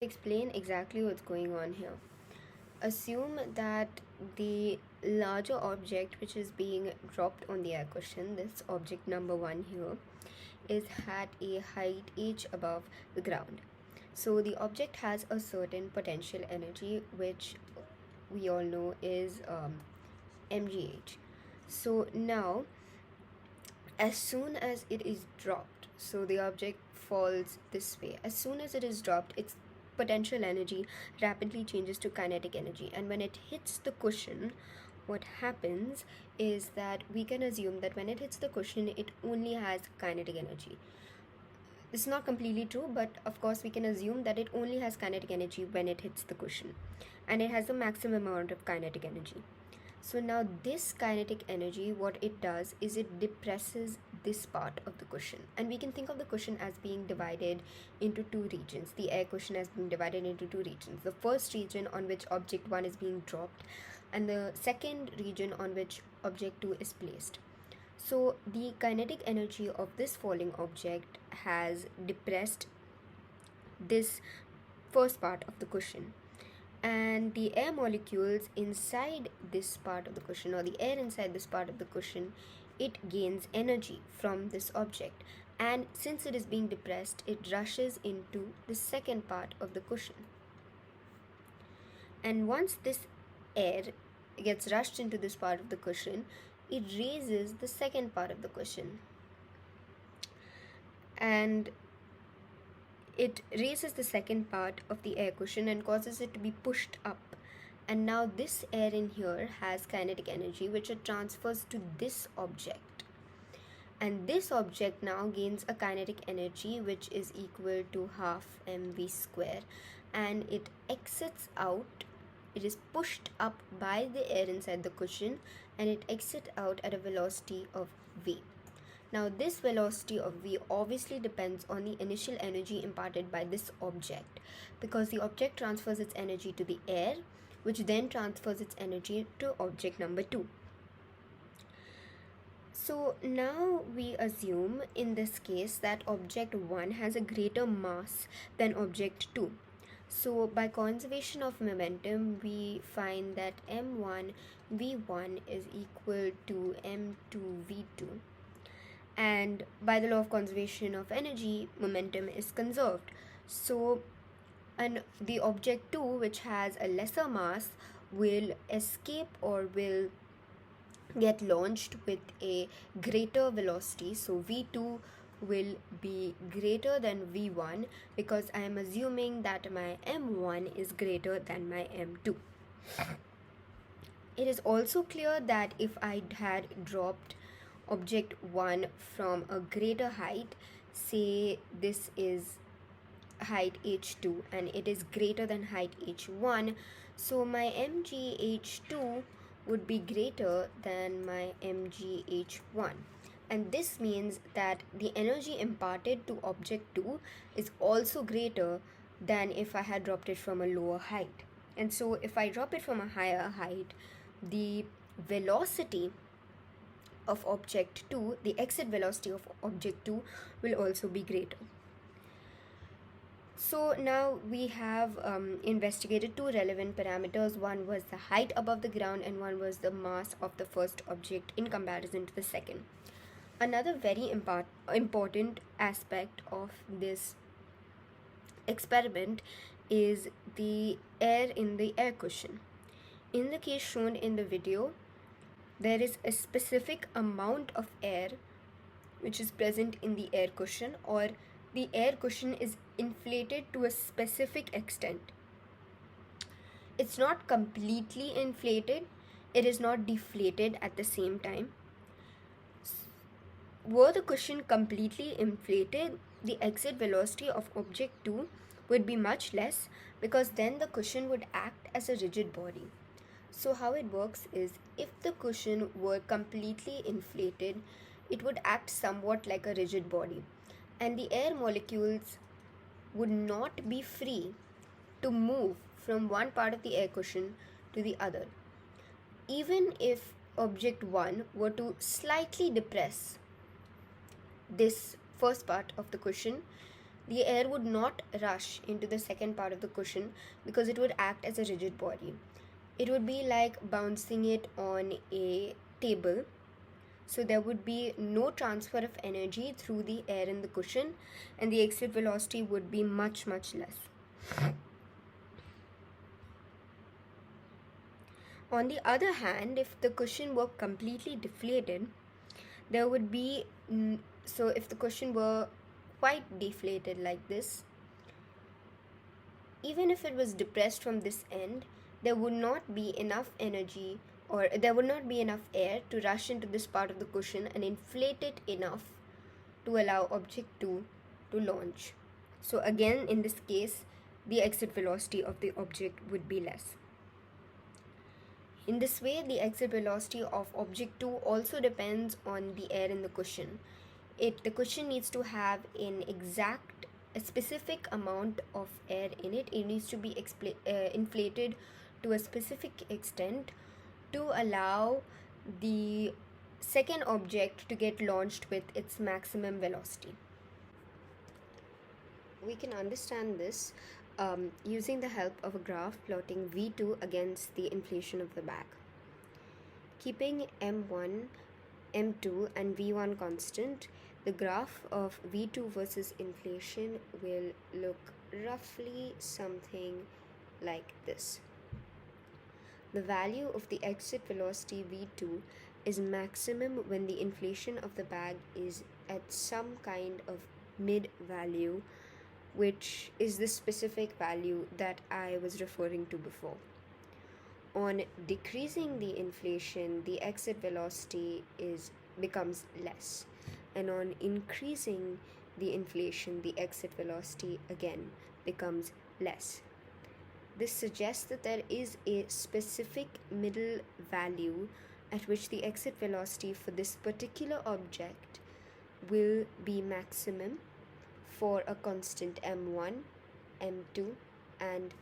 Explain exactly what's going on here. Assume that the larger object which is being dropped on the air cushion, this object number 1 here, is at a height h above the ground. So the object has a certain potential energy which we all know is mgh. So now as soon as it is dropped, so the object falls this way, as soon as it is dropped, its potential energy rapidly changes to kinetic energy, and when it hits the cushion, what happens is that we can assume that when it hits the cushion it only has kinetic energy. It's not completely true, but of course we can assume that it only has kinetic energy when it hits the cushion, and it has the maximum amount of kinetic energy. So now this kinetic energy, what it does is it depresses this part of the cushion. And we can think of the cushion as being divided into two regions. The air cushion has been divided into two regions. The first region on which object 1 is being dropped, and the second region on which object 2 is placed. So the kinetic energy of this falling object has depressed this first part of the cushion, and the air molecules inside this part of the cushion, or the air inside this part of the cushion, it gains energy from this object, and since it is being depressed, it rushes into the second part of the cushion. And once this air gets rushed into this part of the cushion, it raises the second part of the cushion, and it raises the second part of the air cushion and causes it to be pushed up. And now this air in here has kinetic energy which it transfers to this object, and this object now gains a kinetic energy which is equal to half mv square, and it exits out. It is pushed up by the air inside the cushion, and it exits out at a velocity of v. Now this velocity of v obviously depends on the initial energy imparted by this object, because the object transfers its energy to the air, which then transfers its energy to object number 2. So now we assume in this case that object 1 has a greater mass than object 2. So by conservation of momentum, we find that m1 v1 is equal to m2 v2. And by the law of conservation of energy, momentum is conserved. So and the object 2, which has a lesser mass, will escape or will get launched with a greater velocity. So v2 will be greater than v1, because I am assuming that my m1 is greater than my m2. It is also clear that if I had dropped object 1 from a greater height, say this is height h2 and it is greater than height h1, so my mgh2 would be greater than my mgh1, and this means that the energy imparted to object 2 is also greater than if I had dropped it from a lower height. And so if I drop it from a higher height, the velocity of object 2, the exit velocity of object 2, will also be greater. So now we have investigated two relevant parameters. One was the height above the ground, and one was the mass of the first object in comparison to the second. Another very important aspect of this experiment is the air in the air cushion. In the case shown in the video, there is a specific amount of air which is present in the air cushion, or the air cushion is inflated to a specific extent. It's not completely inflated, it is not deflated at the same time. Were the cushion completely inflated, the exit velocity of object 2 would be much less, because then the cushion would act as a rigid body. So how it works is, if the cushion were completely inflated, it would act somewhat like a rigid body, and the air molecules would not be free to move from one part of the air cushion to the other. Even if object 1 were to slightly depress this first part of the cushion, the air would not rush into the second part of the cushion because it would act as a rigid body. It would be like bouncing it on a table. So there would be no transfer of energy through the air in the cushion, and the exit velocity would be much, much less. On the other hand, if the cushion were completely deflated, there would be so if the cushion were quite deflated like this, even if it was depressed from this end, there would not be enough energy, or there would not be enough air to rush into this part of the cushion and inflate it enough to allow object 2 to launch. So again, in this case, the exit velocity of the object would be less. In this way, the exit velocity of object 2 also depends on the air in the cushion. The cushion needs to have a specific amount of air in it. It needs to be inflated to a specific extent to allow the second object to get launched with its maximum velocity. We can understand this using the help of a graph plotting V2 against the inflation of the bag. Keeping M1, M2 and V1 constant, the graph of V2 versus inflation will look roughly something like this. The value of the exit velocity V2 is maximum when the inflation of the bag is at some kind of mid value, which is the specific value that I was referring to before. On decreasing the inflation, the exit velocity becomes less, and on increasing the inflation, the exit velocity again becomes less. This suggests that there is a specific middle value at which the exit velocity for this particular object will be maximum for a constant m1, m2 and